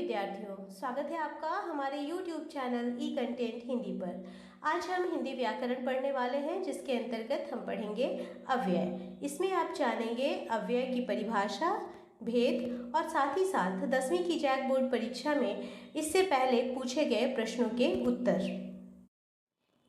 विद्यार्थियों, स्वागत है आपका हमारे YouTube चैनल ई कंटेंट हिंदी पर। आज हम हिंदी व्याकरण पढ़ने वाले हैं, जिसके अंतर्गत हम पढ़ेंगे अव्यय। इसमें आप जानेंगे अव्यय की परिभाषा, भेद और साथ ही साथ 10वीं की जैक बोर्ड परीक्षा में इससे पहले पूछे गए प्रश्नों के उत्तर।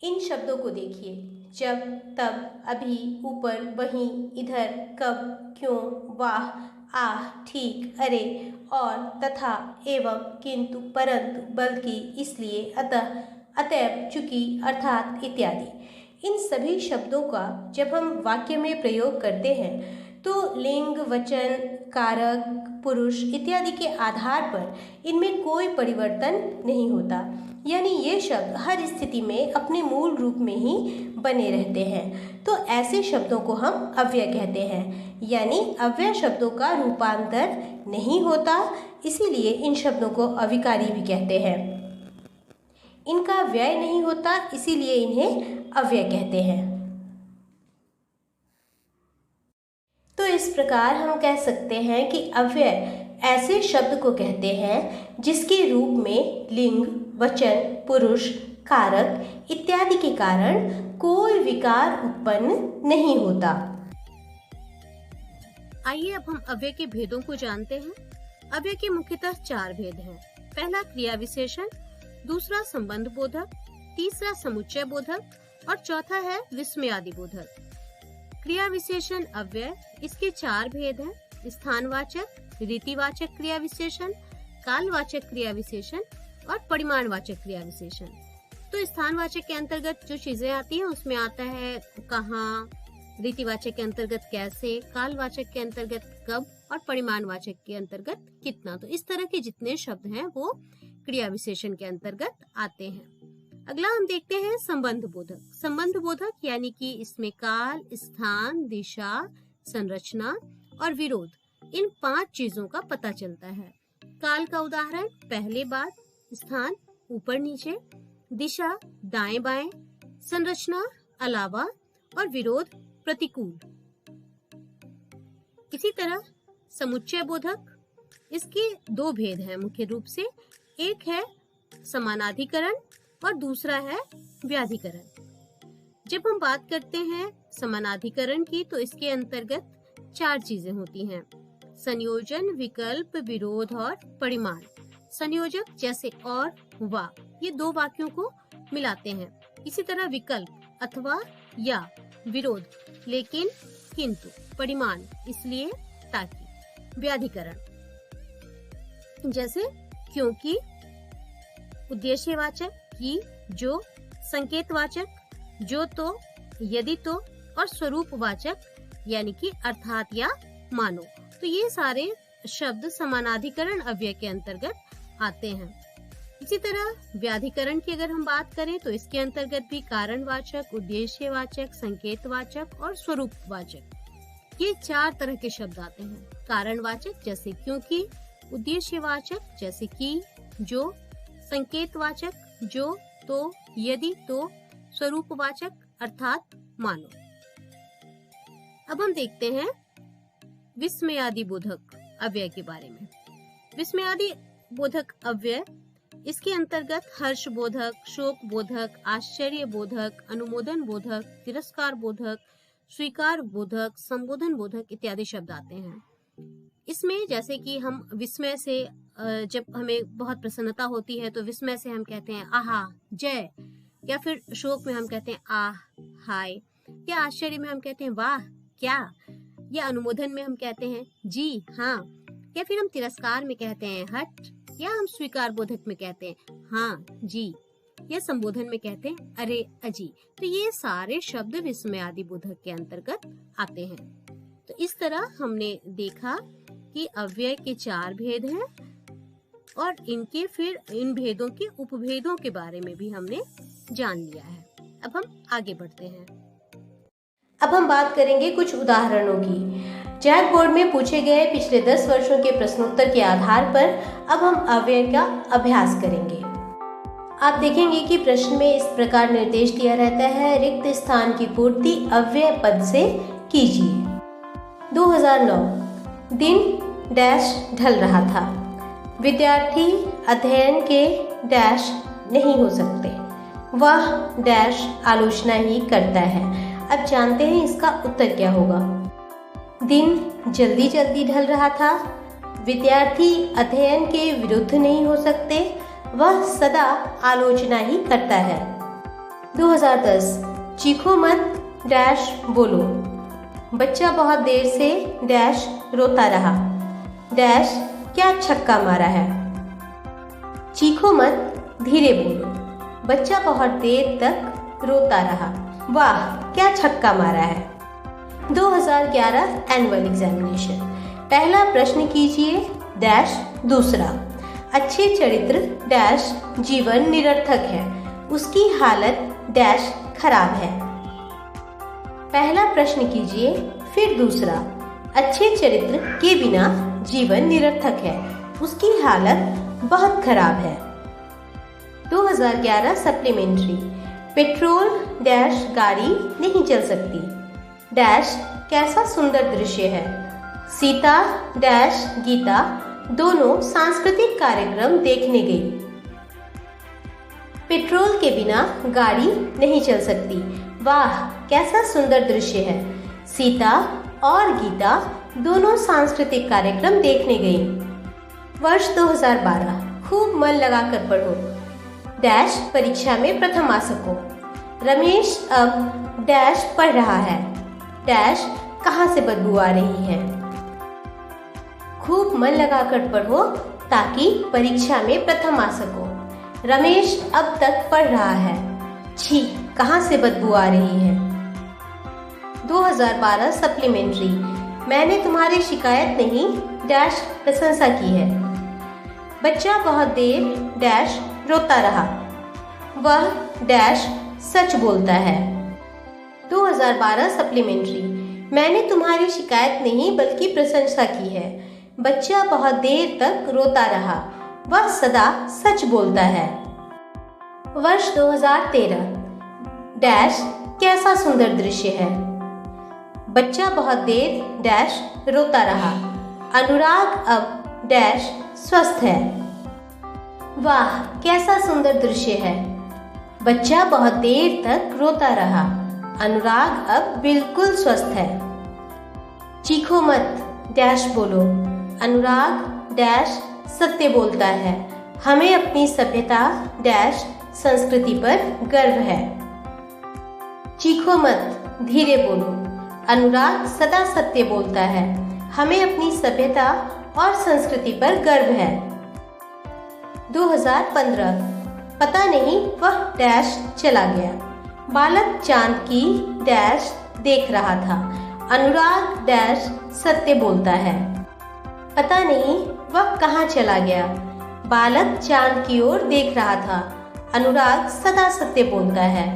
इन शब्दों को देखिए: जब, तब, अभी, ऊपर, वहीं, इधर, कब, क्यों, वाह, आह, ठीक, अरे, और, तथा, एवं, किंतु, परंतु, बल्कि, इसलिए, अतः, अतएव, चूंकि, अर्थात इत्यादि। इन सभी शब्दों का जब हम वाक्य में प्रयोग करते हैं तो लिंग, वचन, कारक, पुरुष इत्यादि के आधार पर इनमें कोई परिवर्तन नहीं होता, यानी ये शब्द हर स्थिति में अपने मूल रूप में ही बने रहते हैं। तो ऐसे शब्दों को हम अव्यय कहते हैं, यानी अव्यय शब्दों का रूपांतर नहीं होता, इसीलिए इन शब्दों को अविकारी भी कहते हैं। इनका व्यय नहीं होता, इसीलिए इन्हें अव्यय कहते हैं। तो इस प्रकार हम कह सकते हैं कि अव्यय ऐसे शब्द को कहते हैं जिसके रूप में लिंग, वचन, पुरुष, कारक इत्यादि के कारण कोई विकार उत्पन्न नहीं होता। आइए अब हम अव्यय के भेदों को जानते हैं। अव्यय के मुख्यतः 4 भेद हैं। पहला क्रिया विशेषण, दूसरा संबंध बोधक, तीसरा समुच्चय बोधक और चौथा है विस्मयादि बोधक। क्रिया विशेषण अव्यय, इसके 4 भेद हैं: स्थानवाचक, रीतिवाचक क्रिया विशेषण, कालवाचक क्रिया विशेषण और परिमाणवाचक क्रिया विशेषण। तो स्थानवाचक के अंतर्गत जो चीजें आती हैं उसमें आता है कहाँ, रीतिवाचक के अंतर्गत कैसे, कालवाचक के अंतर्गत कब और परिमाणवाचक के अंतर्गत कितना। तो इस तरह के जितने शब्द हैं वो क्रिया विशेषण के अंतर्गत आते हैं। अगला हम देखते हैं संबंध बोधक। संबंध बोधक यानी कि इसमें काल, स्थान, दिशा, संरचना और विरोध, इन 5 चीजों का पता चलता है। काल का उदाहरण पहले बाद, स्थान ऊपर नीचे, दिशा दाएं बाएं, संरचना अलावा और विरोध प्रतिकूल। इसी तरह समुच्चय बोधक, इसके 2 भेद हैं मुख्य रूप से। एक है समानाधिकरण और दूसरा है व्याधिकरण। जब हम बात करते हैं समानाधिकरण की तो इसके अंतर्गत 4 चीजें होती हैं: संयोजन, विकल्प, विरोध और परिमाण। संयोजक जैसे और, वा, ये 2 वाक्यों को मिलाते हैं। इसी तरह विकल्प अथवा या, विरोध लेकिन, किंतु, परिमाण इसलिए, ताकि। व्याधिकरण जैसे क्योंकि, उद्देश्यवाचक की, जो, संकेतवाचक जो तो, यदि तो और स्वरूपवाचक यानी कि अर्थात या मानो। तो ये सारे शब्द समानाधिकरण अव्यय के अंतर्गत आते हैं। इसी तरह व्याधिकरण की अगर हम बात करें तो इसके अंतर्गत भी कारणवाचक, उद्देश्यवाचक, संकेतवाचक और स्वरूपवाचक, ये 4 तरह के शब्द आते हैं। कारणवाचक जैसे क्योंकि, उद्देश्यवाचक जैसे कि, जो, संकेतवाचक जो तो, यदि तो, स्वरूपवाचक अर्थात मानो। अब हम देखते हैं विस्मयादि बोधक अव्यय के बारे में। विस्मयादि बोधक अव्यय, इसके अंतर्गत हर्ष बोधक, शोक बोधक, आश्चर्य बोधक, अनुमोदन बोधक, तिरस्कार बोधक, स्वीकार बोधक, संबोधन बोधक इत्यादि शब्द आते हैं। इसमें जैसे कि हम विस्मय से, जब हमें बहुत प्रसन्नता होती है तो विस्मय से हम कहते हैं आहा, जय, या फिर शोक में हम कहते हैं आह, हाय, या आश्चर्य में हम कहते हैं वाह, क्या, या अनुमोदन में हम कहते हैं जी, हाँ, या फिर हम तिरस्कार में कहते हैं हट, या हम स्वीकार बोधक में कहते हैं हाँ, जी, या संबोधन में कहते हैं अरे, अजी। तो ये सारे शब्द विस्मयादि बोधक के अंतर्गत आते हैं। तो इस तरह हमने देखा कि अव्यय के 4 भेद हैं और इनके फिर इन भेदों के उपभेदों के बारे में भी हमने जान लिया है। अब हम आगे बढ़ते हैं। अब हम बात करेंगे कुछ उदाहरणों की। जैक बोर्ड में पूछे गए पिछले 10 वर्षों के प्रश्नोत्तर के आधार पर अब हम अव्यय का अभ्यास करेंगे। आप देखेंगे कि प्रश्न में इस प्रकार निर्देश दिया रहता है: रिक्त स्थान की पूर्ति अव्यय पद से कीजिए। 2009 दिन डैश ढल रहा था। विद्यार्थी अध्ययन के डैश नहीं हो सकते, वह डैश आलोचना ही करता है। अब जानते हैं इसका उत्तर क्या होगा। दिन जल्दी जल्दी ढल रहा था, विद्यार्थी अध्ययन के विरुद्ध नहीं हो सकते, वह सदा आलोचना ही करता है। 2010 चीखो मत डैश बोलो। बच्चा बहुत देर से डैश रोता रहा, डैश क्या छक्का मारा है। चीखो मत धीरे बोलो। बच्चा बहुत देर तक रोता रहा, वाह क्या छक्का मारा है। 2011 एनुअल एग्जामिनेशन। पहला प्रश्न कीजिए डैश दूसरा। अच्छे चरित्र डैश जीवन निरर्थक है, उसकी हालत डैश खराब है। पहला प्रश्न कीजिए फिर दूसरा। अच्छे चरित्र के बिना जीवन निरर्थक है, उसकी हालत बहुत खराब है। 2011 सप्लीमेंट्री। पेट्रोल डैश गाड़ी नहीं चल सकती, डैश कैसा सुंदर दृश्य है। सीता डैश गीता दोनों सांस्कृतिक कार्यक्रम देखने गई। पेट्रोल के बिना गाड़ी नहीं चल सकती, वाह कैसा सुंदर दृश्य है। सीता और गीता दोनों सांस्कृतिक कार्यक्रम देखने गई। वर्ष 2012। खूब मन लगाकर पढ़ो, डैश परीक्षा में प्रथम आ सको। रमेश अब डैश पढ़ रहा है, डैश कहाँ से बदबू आ रही है। खूब मन लगाकर पढ़ो ताकि परीक्षा में प्रथम आ सको। रमेश अब तक पढ़ रहा है, छी कहाँ से बदबू आ रही है। 2012 सप्लीमेंट्री। मैंने तुम्हारी शिकायत नहीं डैश प्रशंसा की है। बच्चा बहुत देर डैश रोता रहा, वह डैश सच बोलता है। 2012 सप्लीमेंट्री। मैंने तुम्हारी शिकायत नहीं बल्कि प्रशंसा की है। बच्चा बहुत देर तक रोता रहा, वह सदा सच बोलता है। वर्ष 2013। डैश कैसा सुंदर दृश्य है। बच्चा बहुत देर डैश रोता रहा, अनुराग अब डैश स्वस्थ है। वाह कैसा सुंदर दृश्य है। बच्चा बहुत देर तक रोता रहा, अनुराग अब बिल्कुल स्वस्थ है। चीखो मत डैश बोलो। अनुराग डैश सत्य बोलता है, हमें अपनी सभ्यता डैश संस्कृति पर गर्व है। चीखो मत धीरे बोलो। अनुराग सदा सत्य बोलता है, हमें अपनी सभ्यता और संस्कृति पर गर्व है। 2015। पता नहीं वह डैश चला गया। बालक चांद की डैश देख रहा था, अनुराग डैश सत्य बोलता है। पता नहीं वह कहाँ चला गया। बालक चांद की ओर देख रहा था, अनुराग सदा सत्य बोलता है।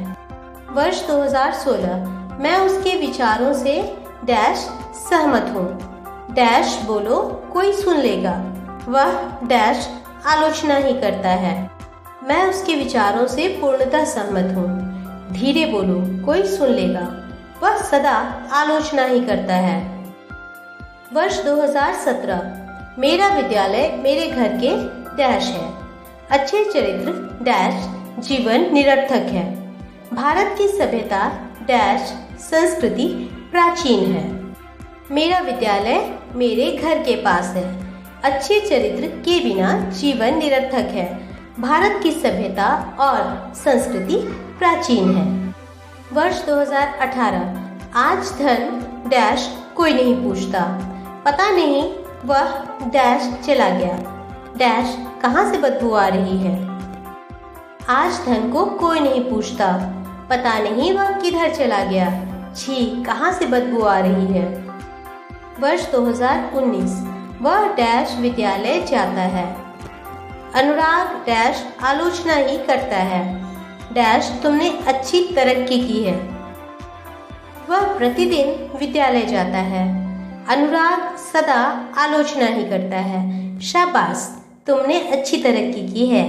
वर्ष 2016। मैं उसके विचारों से डैश सहमत हूँ। डैश बोलो कोई सुन लेगा, वह डैश आलोचना ही करता है। मैं उसके विचारों से पूर्णतः सहमत हूँ। धीरे बोलो कोई सुन लेगा, वह सदा आलोचना ही करता है। वर्ष 2017। मेरा विद्यालय मेरे घर के डैश है। अच्छे चरित्र डैश जीवन निरर्थक है। भारत की सभ्यता डैश संस्कृति प्राचीन है। मेरा विद्यालय मेरे घर के पास है। अच्छे चरित्र के बिना जीवन निरर्थक है। भारत की सभ्यता और संस्कृति प्राचीन है। वर्ष 2018। आज धन डैश कोई नहीं पूछता। पता नहीं वह डैश चला गया। डैश कहाँ से बदबू आ रही है। आज धन को कोई नहीं पूछता। पता नहीं वह किधर चला गया। छी कहाँ से बदबू आ रही है। वर्ष 2019। वह डैश विद्यालय जाता है। अनुराग डैश आलोचना ही करता है। डैश तुमने अच्छी तरक्की की है। वह प्रतिदिन विद्यालय जाता है। अनुराग सदा आलोचना ही करता है। शाबाश तुमने अच्छी तरक्की की है।